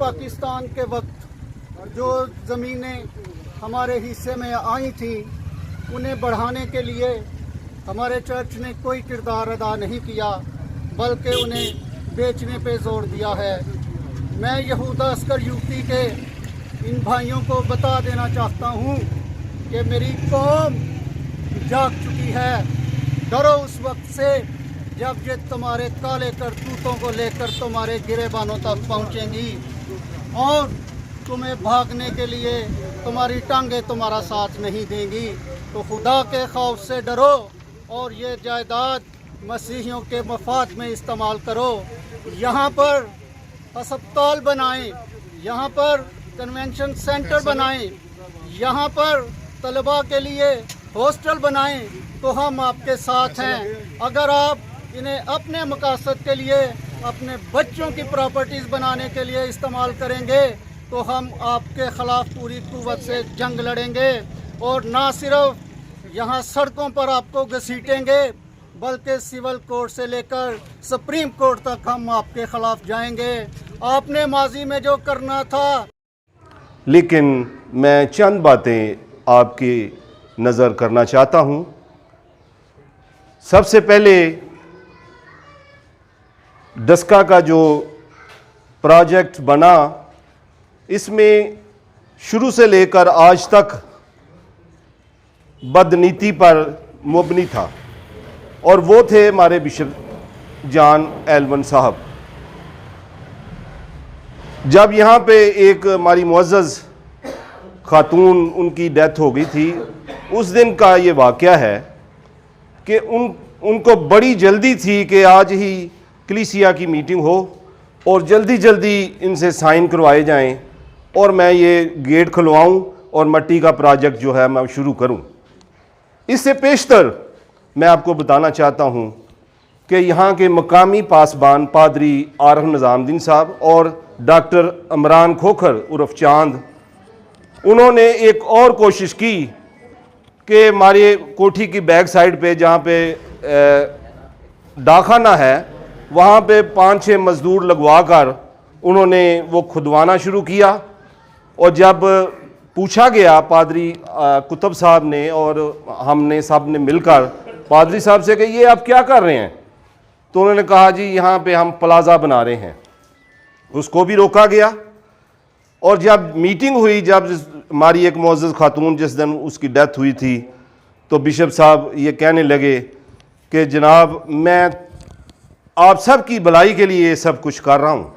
पाकिस्तान के वक्त जो ज़मीनें हमारे हिस्से में आई थी उन्हें बढ़ाने के लिए हमारे चर्च ने कोई किरदार अदा नहीं किया, बल्कि उन्हें बेचने पे जोर दिया है। मैं यहूदा अस्कर यूपी के इन भाइयों को बता देना चाहता हूँ कि मेरी कौम जाग चुकी है। डरो उस वक्त से जब ये तुम्हारे काले करतूतों को लेकर तुम्हारे गिरेबानों तक पहुँचेंगी और तुम्हें भागने के लिए तुम्हारी टांगें तुम्हारा साथ नहीं देंगी। तो खुदा के खौफ से डरो और ये जायदाद मसीहियों के मफाद में इस्तेमाल करो। यहाँ पर अस्पताल बनाएं, यहाँ पर कन्वेंशन सेंटर बनाएं, यहाँ पर तलबा के लिए हॉस्टल बनाएं, तो हम आपके साथ हैं। अगर आप इन्हें अपने मकसद के लिए, अपने बच्चों की प्रॉपर्टीज़ बनाने के लिए इस्तेमाल करेंगे तो हम आपके ख़िलाफ़ पूरी कुव्वत से जंग लड़ेंगे और ना सिर्फ यहाँ सड़कों पर आपको घसीटेंगे बल्कि सिविल कोर्ट से लेकर सुप्रीम कोर्ट तक हम आपके ख़िलाफ़ जाएंगे। आपने माजी में जो करना था। लेकिन मैं चंद बातें आपकी नज़र करना चाहता हूँ। सबसे पहले डस्का का जो प्रोजेक्ट बना, इसमें शुरू से लेकर आज तक बदनीति पर मुबनी था और वो थे हमारे बिशप जान एलवन साहब। जब यहाँ पे एक हमारी मुअज़्ज़ज़ खातून उनकी डेथ हो गई थी, उस दिन का ये वाक़या है कि उनको बड़ी जल्दी थी कि आज ही कलीसिया की मीटिंग हो और जल्दी जल्दी इनसे साइन करवाए जाएं और मैं ये गेट खुलवाऊं और मट्टी का प्रोजेक्ट जो है मैं शुरू करूं। इससे पेशतर मैं आपको बताना चाहता हूं कि यहाँ के मकामी पासबान पादरी आरफ निज़ामुद्दीन साहब और डॉक्टर इमरान खोखर उर्फ चांद, उन्होंने एक और कोशिश की कि हमारे कोठी की बैक साइड पे जहाँ पे डाकखाना है वहाँ पे 5-6 मज़दूर लगवा कर उन्होंने वो खुदवाना शुरू किया। और जब पूछा गया पादरी कुतुब साहब ने और हमने सब ने मिलकर पादरी साहब से कि ये आप क्या कर रहे हैं, तो उन्होंने कहा जी यहाँ पे हम प्लाज़ा बना रहे हैं। उसको भी रोका गया। और जब मीटिंग हुई, जब हमारी एक मुअज़्ज़ज़ खातून जिस दिन उसकी डेथ हुई थी, तो बिशप साहब ये कहने लगे कि जनाब मैं आप सब की भलाई के लिए सब कुछ कर रहा हूँ,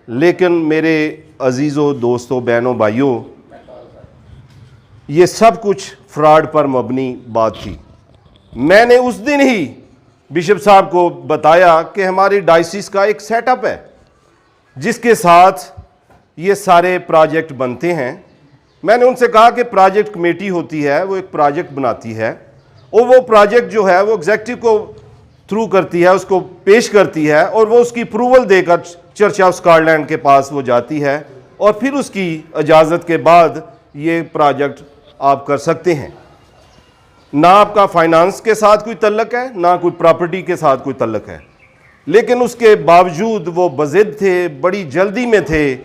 लेकिन मेरे अजीज़ों दोस्तों बहनों भाइयों, ये सब कुछ फ्रॉड पर मबनी बात थी। मैंने उस दिन ही बिशप साहब को बताया कि हमारी डायसिस का एक सेटअप है जिसके साथ ये सारे प्रोजेक्ट बनते हैं। मैंने उनसे कहा कि प्रोजेक्ट कमेटी होती है, वो एक प्रोजेक्ट बनाती है और वो प्रोजेक्ट जो है वो एग्जेक्टिव को थ्रू करती है, उसको पेश करती है और वो उसकी अप्रूवल देकर चर्च ऑफ स्कॉटलैंड के पास वो जाती है और फिर उसकी इजाज़त के बाद ये प्रोजेक्ट आप कर सकते हैं। ना आपका फाइनेंस के साथ कोई तल्लक है, ना कोई प्रॉपर्टी के साथ कोई तल्लक है, लेकिन उसके बावजूद वो बज़िद थे, बड़ी जल्दी में थे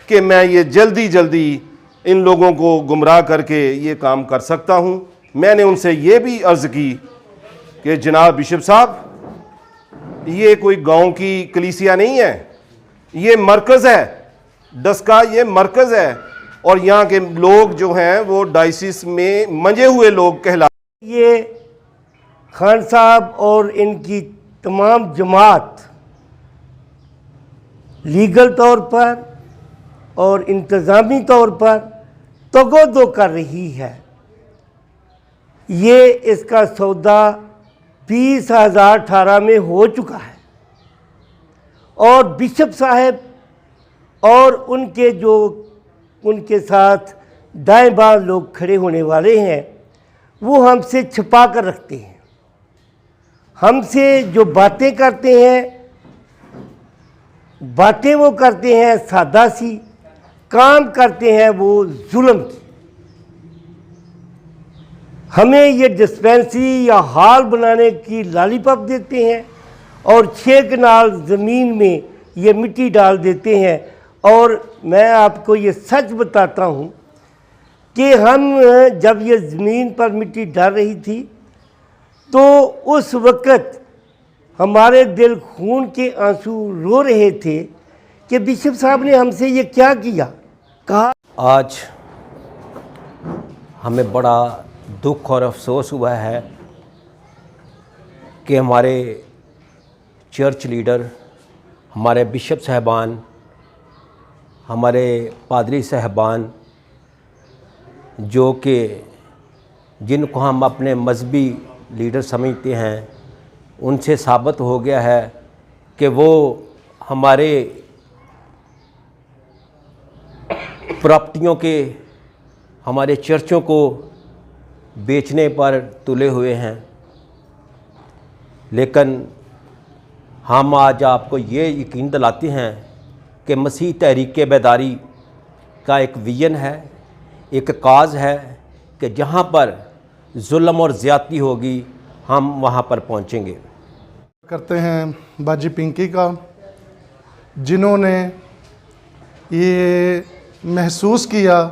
कि मैं ये जल्दी जल्दी इन लोगों को गुमराह करके ये काम कर सकता हूँ। मैंने उनसे ये भी अर्ज़ की कि जनाब बिशप साहब, ये कोई गांव की कलीसिया नहीं है, ये मरकज़ है, डस्का ये मरकज़ है और यहाँ के लोग जो हैं वो डायसिस में मंजे हुए लोग कहला। ये खान साहब और इनकी तमाम जमात लीगल तौर पर और इंतज़ामी तौर पर तगोदो कर रही है। ये इसका सौदा 20,018 में हो चुका है और बिशप साहब और उनके साथ दाएं बाएं लोग खड़े होने वाले हैं, वो हमसे छिपा कर रखते हैं। हमसे जो बातें करते हैं, बातें वो करते हैं सादा सी, काम करते हैं वो जुल्म की। हमें ये डिस्पेंसरी या हॉल बनाने की लॉलीपॉप देते हैं और 6 कनाल ज़मीन में ये मिट्टी डाल देते हैं और मैं आपको ये सच बताता हूँ कि हम जब ये ज़मीन पर मिट्टी डाल रही थी तो उस वक़्त हमारे दिल खून के आंसू रो रहे थे कि बिशप साहब ने हमसे ये क्या किया। कहा आज हमें बड़ा दुख और अफसोस हुआ है कि हमारे चर्च लीडर, हमारे बिशप साहबान, हमारे पादरी साहबान, जो कि जिनको हम अपने मजहबी लीडर समझते हैं, उनसे साबित हो गया है कि वो हमारे प्रॉपर्टियों के, हमारे चर्चों को बेचने पर तुले हुए हैं। लेकिन हम आज आपको ये यकीन दिलाते हैं कि मसीह तहरीक बेदारी का एक विजन है, एक काज है कि जहाँ पर जुल्म और ज़्यादती होगी हम वहाँ पर पहुँचेंगे। करते हैं बाजी पिंकी का, जिन्होंने ये महसूस किया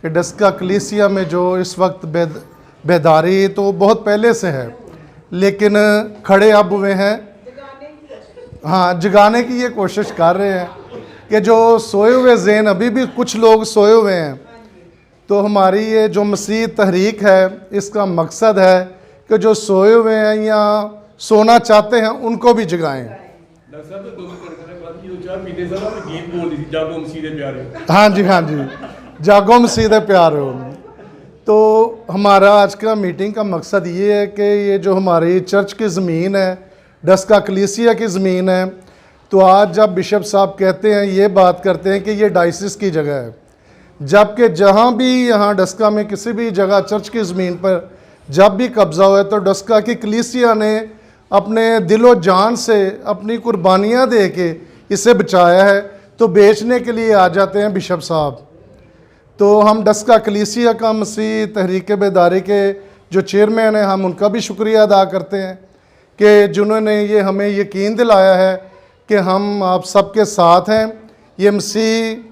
कि डस्का कलीसिया में जो इस वक्त बेदारी तो बहुत पहले से है, लेकिन खड़े अब हुए हैं, हाँ, जगाने की ये कोशिश कर रहे हैं कि जो सोए हुए ज़हन, अभी भी कुछ लोग सोए हुए हैं। तो हमारी ये जो मसीह तहरीक है, इसका मकसद है कि जो सोए हुए हैं या सोना चाहते हैं उनको भी जगाएं। हाँ जी, हाँ जी, जागो मसीह दे प्यारे हो। तो हमारा आज का मीटिंग का मकसद ये है कि ये जो हमारी चर्च की ज़मीन है, डस्का कलीसिया की ज़मीन है, तो आज जब बिशप साहब कहते हैं, ये बात करते हैं कि ये डायसिस की जगह है, जबकि जहाँ भी यहाँ डस्का में किसी भी जगह चर्च की ज़मीन पर जब भी कब्ज़ा हुआ तो डस्का की कलीसिया ने अपने दिलो जान से अपनी कुर्बानियाँ दे के इसे बचाया है। तो बेचने के लिए आ जाते हैं बिशप साहब। तो हम डस्का कलीसिया का मसीह तहरीक बेदारी के जो चेयरमैन हैं, हम उनका भी शुक्रिया अदा करते हैं कि जिन्होंने ये हमें यकीन दिलाया है कि हम आप सबके साथ हैं। ये मसीह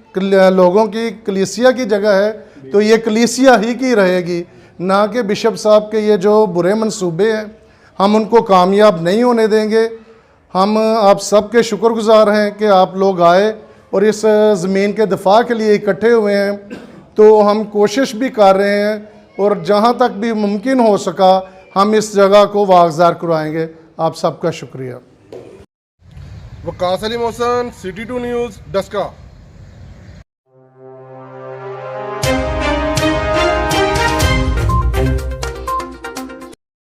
लोगों की कलीसिया की जगह है, तो ये कलीसिया ही की रहेगी, ना कि बिशप साहब के ये जो बुरे मंसूबे हैं हम उनको कामयाब नहीं होने देंगे। हम आप सबके शुक्रगुजार हैं कि आप लोग आए और इस ज़मीन के दफ़ा के लिए इकट्ठे हुए हैं। तो हम कोशिश भी कर रहे हैं और जहाँ तक भी मुमकिन हो सका हम इस जगह को वागज़ार करवाएंगे। आप सबका शुक्रिया। Waqas Ali Mohsin, city 2 news, Daska.